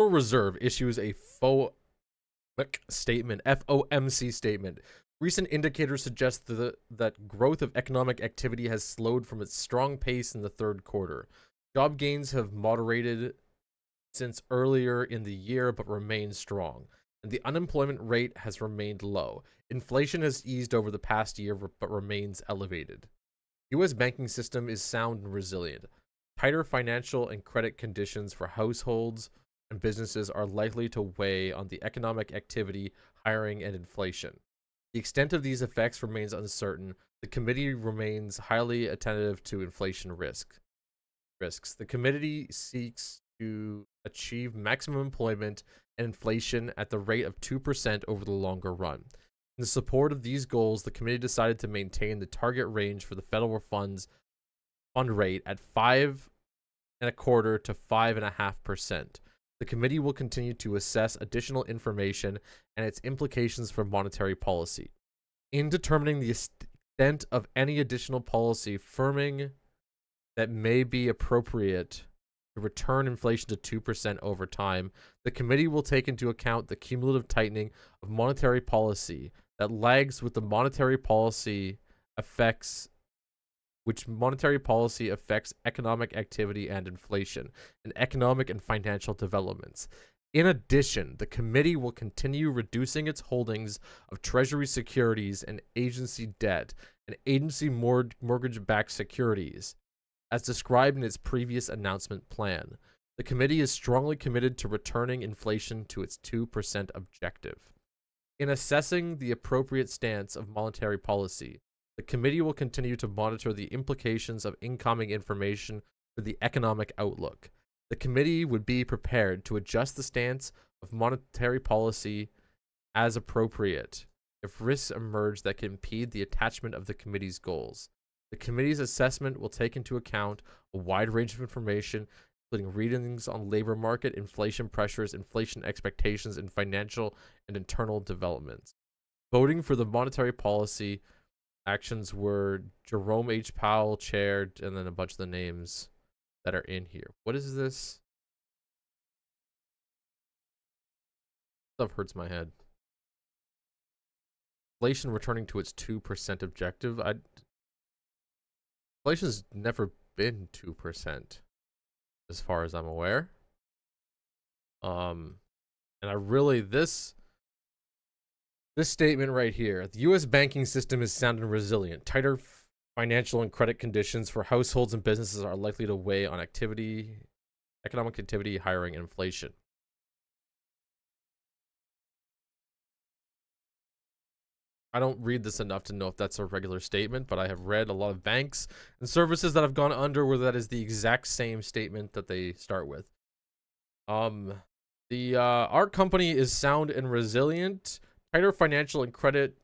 Federal Reserve issues a FOMC statement, FOMC statement. Recent indicators suggest that growth of economic activity has slowed from its strong pace in the third quarter. Job gains have moderated since earlier in the year but remain strong, and the unemployment rate has remained low. Inflation has eased over the past year but remains elevated. U.S. banking system is sound and resilient. Tighter financial and credit conditions for households and businesses are likely to weigh on the economic activity, hiring, and inflation. The extent of these effects remains uncertain. The committee remains highly attentive to inflation risks. The committee seeks to achieve maximum employment and inflation at the rate of 2% over the longer run. In the support of these goals, the committee decided to maintain the target range for the federal fund rate at 5.25% to 5.5%. The committee will continue to assess additional information and its implications for monetary policy. In determining the extent of any additional policy firming that may be appropriate to return inflation to 2% over time, the committee will take into account the cumulative tightening of monetary policy that lags with the monetary policy affects economic activity and inflation, and economic and financial developments. In addition, the committee will continue reducing its holdings of Treasury securities and agency debt and agency mortgage-backed securities, as described in its previous announcement plan. The committee is strongly committed to returning inflation to its 2% objective. In assessing the appropriate stance of monetary policy, the committee will continue to monitor the implications of incoming information for the economic outlook. The committee would be prepared to adjust the stance of monetary policy as appropriate if risks emerge that can impede the attachment of the committee's goals. The committee's assessment will take into account a wide range of information, including readings on labor market, inflation pressures, inflation expectations, and financial and internal developments. Voting for the monetary policy actions were Jerome H. Powell chaired, and then a bunch of the names that are in here. What is this? Stuff hurts my head. Inflation returning to its 2% objective. Inflation's never been 2%, as far as I'm aware. And I really this statement right here: the U.S. banking system is sound and resilient. Tighter financial and credit conditions for households and businesses are likely to weigh on economic activity, hiring, and inflation. I don't read this enough to know if that's a regular statement, but I have read a lot of banks and services that have gone under where that is the exact same statement that they start with. Our company is sound and resilient. Tighter financial and credit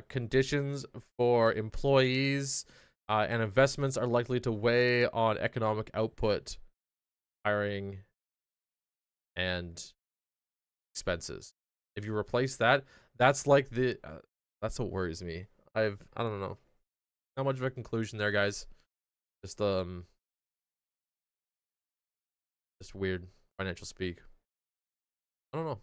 conditions for employees and investments are likely to weigh on economic output, hiring, and expenses. If you replace that, that's like the that's what worries me. I don't know. Not much of a conclusion there, guys. Just weird financial speak. I don't know.